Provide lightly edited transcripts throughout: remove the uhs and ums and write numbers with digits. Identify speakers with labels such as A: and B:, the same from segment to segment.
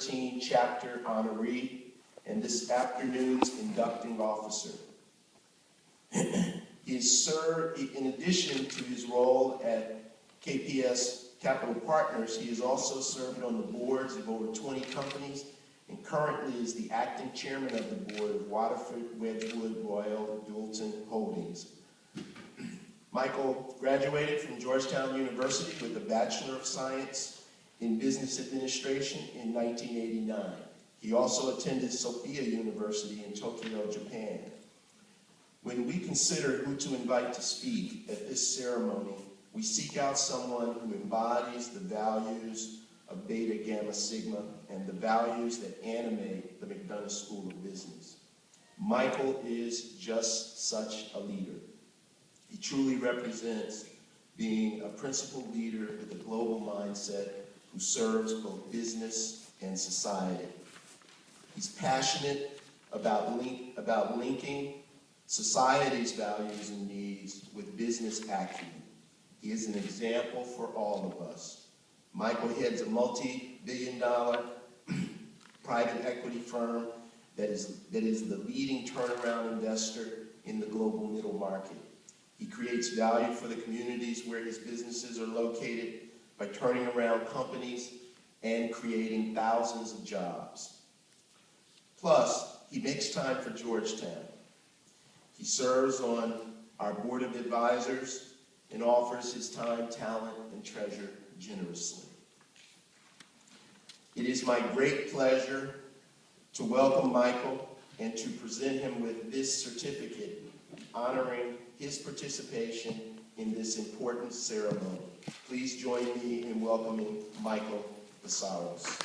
A: 2013 chapter honoree and this afternoon's inducting officer. He has served, in addition to his role at KPS Capital Partners, he has also served on the boards of over 20 companies and currently is the acting chairman of the board of Waterford, Wedgwood, Royal, Doulton Holdings. Michael graduated from Georgetown University with a Bachelor of Science in Business Administration in 1989. He also attended Sophia University in Tokyo, Japan. When we consider who to invite to speak at this ceremony, we seek out someone who embodies the values of Beta Gamma Sigma and the values that animate the McDonough School of Business. Michael is just such a leader. He truly represents being a principled leader with a global mindset who serves both business and society. He's passionate about linking society's values and needs with business acumen. He is an example for all of us. Michael heads a multi-billion-dollar private equity firm that is the leading turnaround investor in the global middle market. He creates value for the communities where his businesses are located by turning around companies and creating thousands of jobs. Plus, he makes time for Georgetown. He serves on our board of advisors and offers his time, talent, and treasure generously. It is my great pleasure to welcome Michael and to present him with this certificate honoring his participation in this important ceremony. Please join me in welcoming Michael Psaros.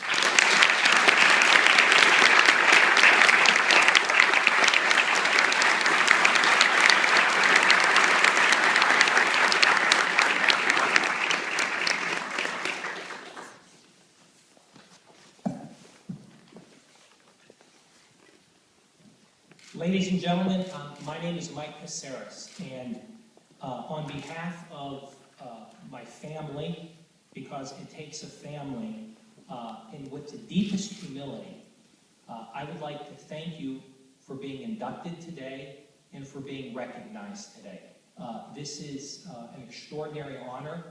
B: Ladies and gentlemen, my name is Mike Psaros, and on behalf of my family, because it takes a family, and with the deepest humility, I would like to thank you for being inducted today and for being recognized today. This is an extraordinary honor.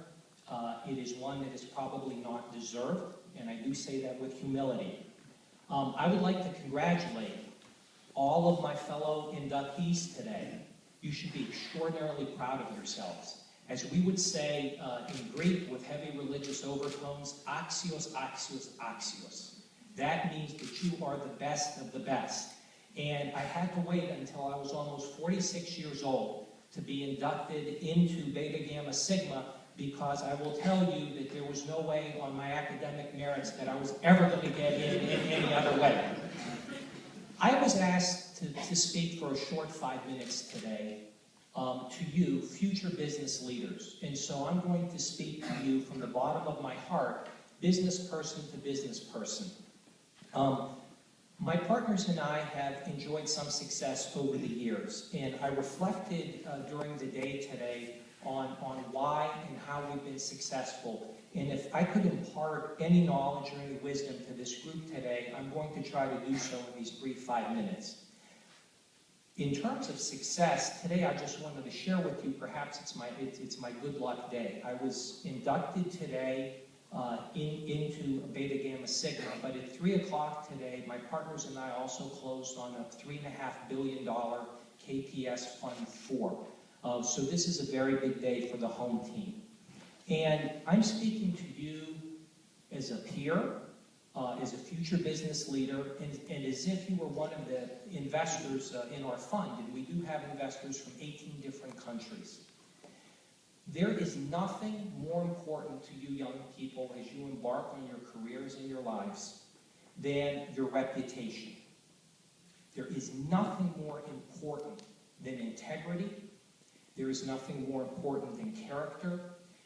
B: It is one that is probably not deserved, and I do say that with humility. I would like to congratulate all of my fellow inductees today. You should be extraordinarily proud of yourselves. As we would say in Greek with heavy religious overtones, axios, axios, axios. That means that you are the best of the best. And I had to wait until I was almost 46 years old to be inducted into Beta Gamma Sigma, because I will tell you that there was no way on my academic merits that I was ever going to get in any other way. I was asked to speak for a short 5 minutes today to you, future business leaders. And so I'm going to speak to you from the bottom of my heart, business person to business person. My partners and I have enjoyed some success over the years, and I reflected during the day today on why and how we've been successful. And if I could impart any knowledge or any wisdom to this group today, I'm going to try to do so in these brief 5 minutes. In terms of success, today I just wanted to share with you, perhaps it's my good luck day. I was inducted today into Beta Gamma Sigma, but at 3 o'clock today, my partners and I also closed on a $3.5 billion KPS Fund 4. So this is a very big day for the home team. And I'm speaking to you as a peer, as a future business leader, and as if you were one of the investors in our fund. And we do have investors from 18 different countries. There is nothing more important to you young people as you embark on your careers and your lives than your reputation. There is nothing more important than integrity. There is nothing more important than character.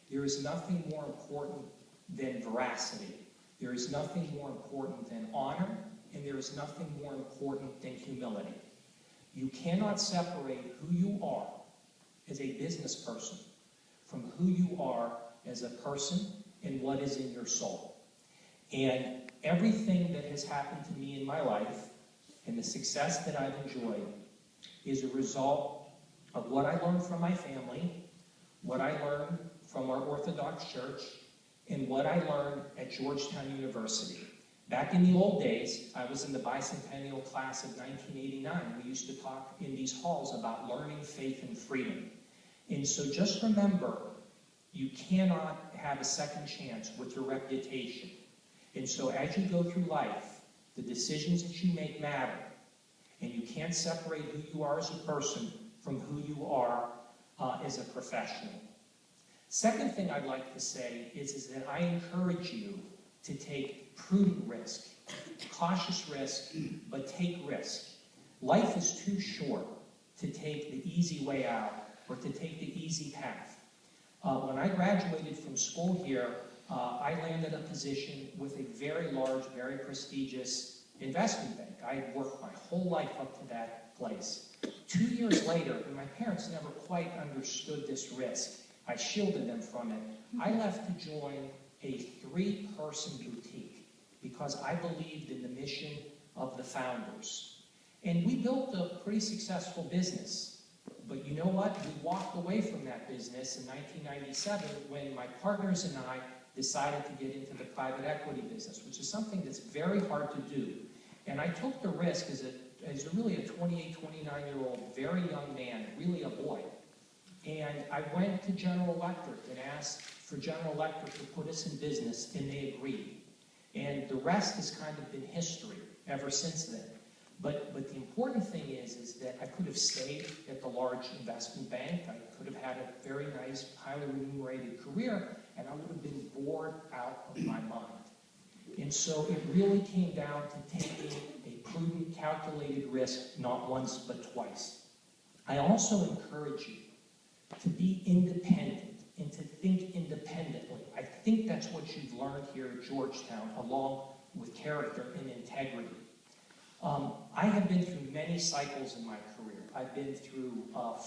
B: There is nothing more important than veracity. There is nothing more important than honor, and there is nothing more important than humility. You cannot separate who you are as a business person from who you are as a person and what is in your soul. And everything that has happened to me in my life and the success that I've enjoyed is a result of what I learned from my family, what I learned from our Orthodox Church, and what I learned at Georgetown University. Back in the old days, I was in the bicentennial class of 1989. We used to talk in these halls about learning, faith, and freedom. And so just remember, you cannot have a second chance with your reputation. And so as you go through life, the decisions that you make matter. And you can't separate who you are as a person from who you are as a professional. Second thing I'd like to say is that I encourage you to take prudent risk, cautious risk, but take risk. Life is too short to take the easy way out or to take the easy path. When I graduated from school here, I landed a position with a very large, very prestigious investment bank. I had worked my whole life up to that place. 2 years later, and my parents never quite understood this risk, I shielded them from it. I left to join a 3-person boutique because I believed in the mission of the founders. And we built a pretty successful business. But you know what? We walked away from that business in 1997 when my partners and I decided to get into the private equity business, which is something that's very hard to do. And I took the risk as really a 28, 29-year-old, very young man, really a boy. And I went to General Electric and asked for General Electric to put us in business, and they agreed. And the rest has kind of been history ever since then. But the important thing is that I could have stayed at the large investment bank. I could have had a very nice, highly remunerated career, and I would have been bored out of my mind. And so it really came down to taking a prudent, calculated risk, not once, but twice. I also encourage you to be independent and to think independently. I think that's what you've learned here at Georgetown, along with character and integrity. I have been through many cycles in my career. I've been through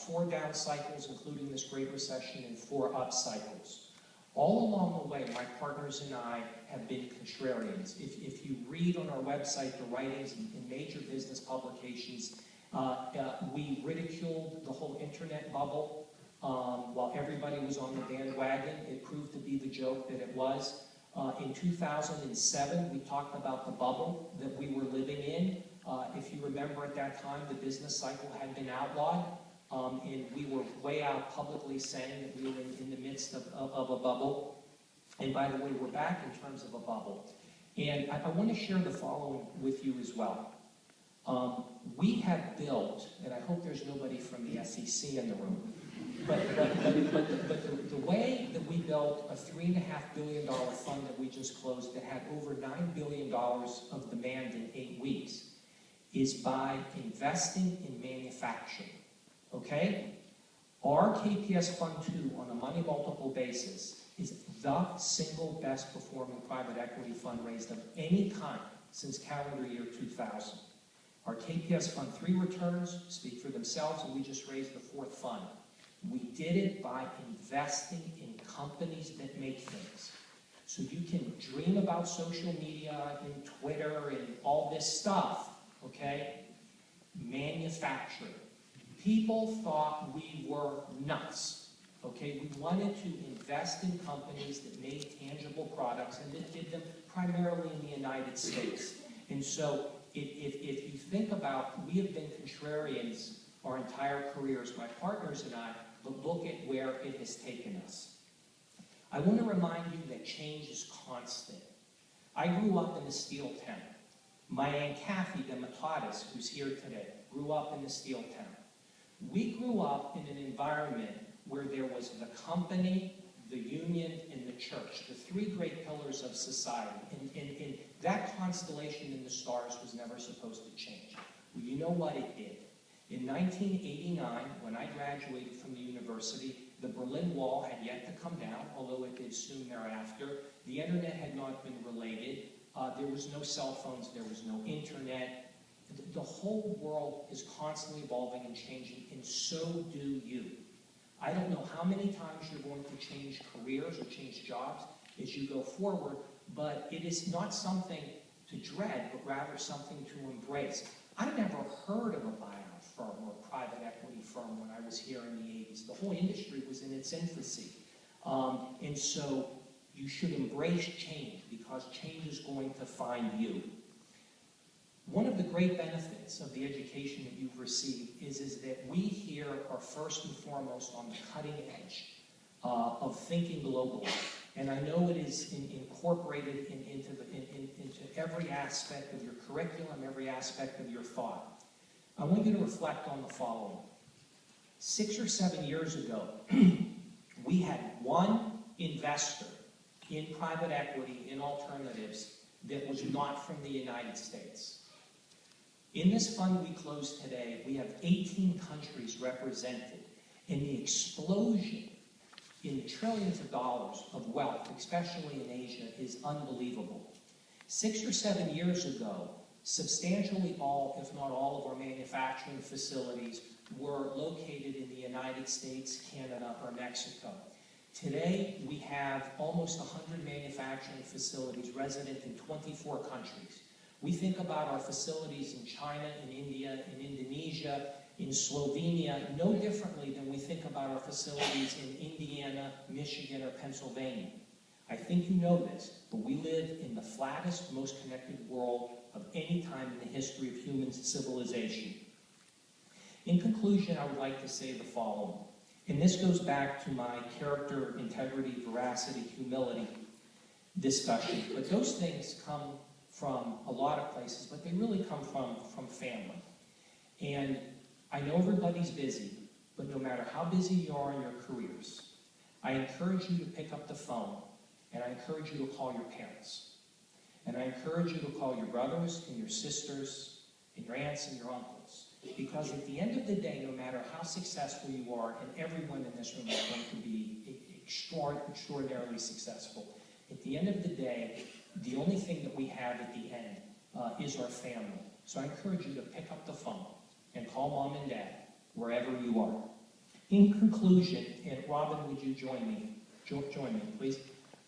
B: 4 down cycles, including this Great Recession, and 4 up cycles. All along the way, my partners and I have been contrarians. If you read on our website the writings in major business publications, we ridiculed the whole internet bubble while everybody was on the bandwagon. It proved to be the joke that it was. In 2007, we talked about the bubble that we were living in. If you remember at that time, the business cycle had been outlawed, and we were way out publicly saying that we were in the midst of a bubble. And by the way, we're back in terms of a bubble. And I want to share the following with you as well. We have built, and I hope there's nobody from the SEC in the room, but the way that we built a $3.5 billion fund that we just closed that had over $9 billion of demand in 8 weeks is by investing in manufacturing, okay? Our KPS Fund 2 on a money multiple basis is the single best performing private equity fund raised of any kind since calendar year 2000. Our KPS Fund 3 returns speak for themselves, and we just raised the 4th fund. We did it by investing in companies that make things. So you can dream about social media and Twitter and all this stuff, okay? Manufacturing. People thought we were nuts, okay? We wanted to invest in companies that made tangible products and that did them primarily in the United States. And so if you think about, we have been contrarians our entire careers, my partners and I, but look at where it has taken us. I want to remind you that change is constant. I grew up in a steel town. My Aunt Kathy, the Matatas, who's here today, grew up in a steel town. We grew up in an environment where there was the company, the union, and the church, the 3 great pillars of society. And that constellation in the stars was never supposed to change. Well, you know what it did? In 1989, when I graduated from the university, the Berlin Wall had yet to come down, although it did soon thereafter. The internet had not been related. There was no cell phones. There was no internet. The whole world is constantly evolving and changing, and so do you. I don't know how many times you're going to change careers or change jobs as you go forward, but it is not something to dread, but rather something to embrace. I never heard of a buyout firm or a private equity firm when I was here in the 80s. The whole industry was in its infancy. And so you should embrace change, because change is going to find you. One of the great benefits of the education that you've received is that we here are first and foremost on the cutting edge of thinking globally. And I know it is incorporated into every aspect of your curriculum, every aspect of your thought. I want you to reflect on the following. 6 or 7 years ago, we had one investor in private equity, in alternatives, that was not from the United States. In this fund we closed today, we have 18 countries represented, and the explosion in trillions of dollars of wealth, especially in Asia, is unbelievable. 6 or 7 years ago, substantially all, if not all, of our manufacturing facilities were located in the United States, Canada, or Mexico. Today, we have almost 100 manufacturing facilities resident in 24 countries. We think about our facilities in China, in India, in Indonesia, in Slovenia, no differently than we think about our facilities in Indiana, Michigan, or Pennsylvania. I think you know this, but we live in the flattest, most connected world of any time in the history of human civilization. In conclusion, I would like to say the following, and this goes back to my character, integrity, veracity, humility discussion, but those things come from a lot of places, but they really come from family. And I know everybody's busy, but no matter how busy you are in your careers, I encourage you to pick up the phone, and I encourage you to call your parents. And I encourage you to call your brothers and your sisters and your aunts and your uncles. Because at the end of the day, no matter how successful you are, and everyone in this room is going to be extraordinarily successful, at the end of the day, the only thing that we have at the end is our family. So I encourage you to pick up the phone and call mom and dad, wherever you are. In conclusion, and Robin, would you join me? Join me, please.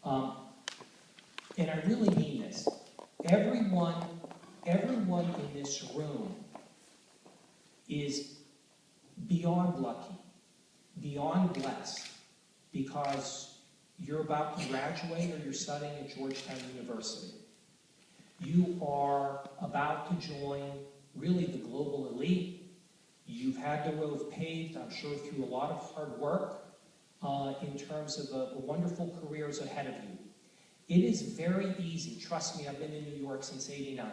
B: And I really mean this. Everyone in this room is beyond lucky, beyond blessed, because you're about to graduate or you're studying at Georgeown University. You are about to join really the global elite. You've had the road paved, I'm sure, through a lot of hard work in terms of wonderful careers ahead of you. It is very easy, trust me, I've been in New York since '89.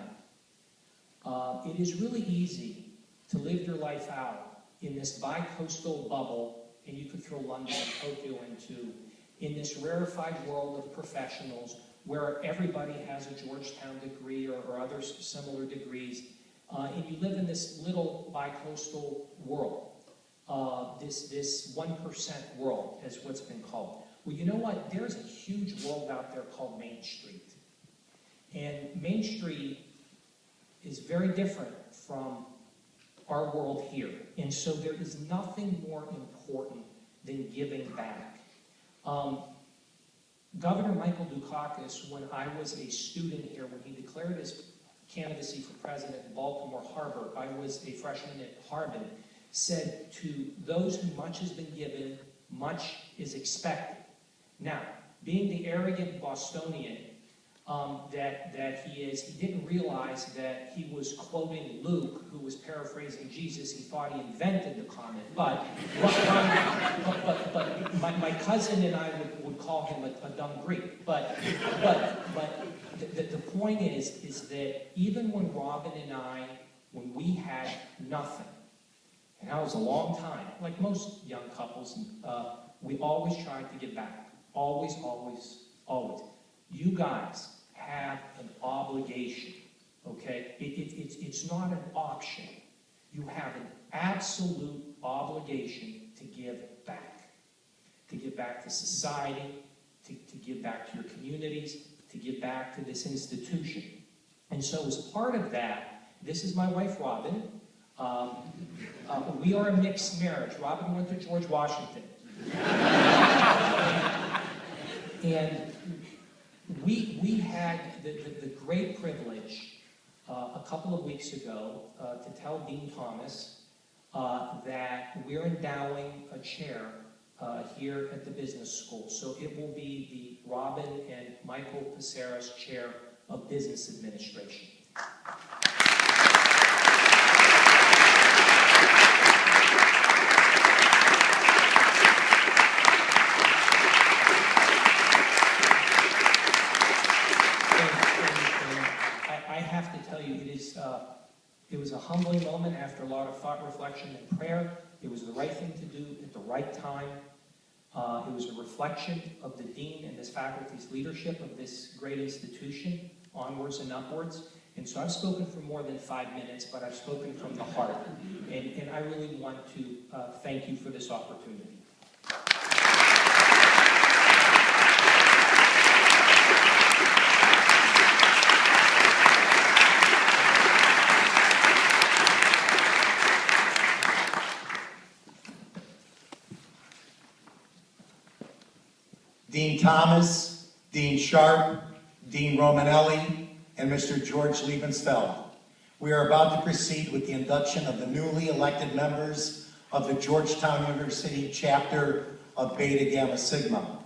B: It is really easy to live your life out in this bi-coastal bubble, and you could throw London and Tokyo into, in this rarefied world of professionals where everybody has a Georgetown degree or other similar degrees, and you live in this little bi-coastal world, this 1% world, as what's been called. Well, you know what? There's a huge world out there called Main Street. And Main Street is very different from our world here. And so there is nothing more important than giving back. Governor Michael Dukakis, when I was a student here, when he declared his candidacy for president in Baltimore Harbor, I was a freshman at Harvard, said, to those who much has been given, much is expected. Now, being the arrogant Bostonian that he is, he didn't realize that he was quoting Luke, who was paraphrasing Jesus. He thought he invented the comment. But my cousin and I would call him a dumb Greek. But the point is that even when Robin and I, when we had nothing, and that was a long time, like most young couples, we always tried to give back. Always, always, always. You guys have an obligation, okay? It's not an option. You have an absolute obligation to give back. To give back to society, to give back to your communities, to give back to this institution. And so as part of that, this is my wife, Robin. We are a mixed marriage. Robin went to George Washington. And We had the great privilege a couple of weeks ago to tell Dean Thomas that we're endowing a chair here at the business school. So it will be the Robin and Michael Psaros Chair of Business Administration. I have to tell you, it was a humbling moment after a lot of thought, reflection, and prayer. It was the right thing to do at the right time. It was a reflection of the dean and this faculty's leadership of this great institution, onwards and upwards. And so I've spoken for more than 5 minutes, but I've spoken from the heart. And I really want to thank you for this opportunity.
C: Dean Thomas, Dean Sharp, Dean Romanelli, and Mr. George Liebenfeld. We are about to proceed with the induction of the newly elected members of the Georgetown University chapter of Beta Gamma Sigma.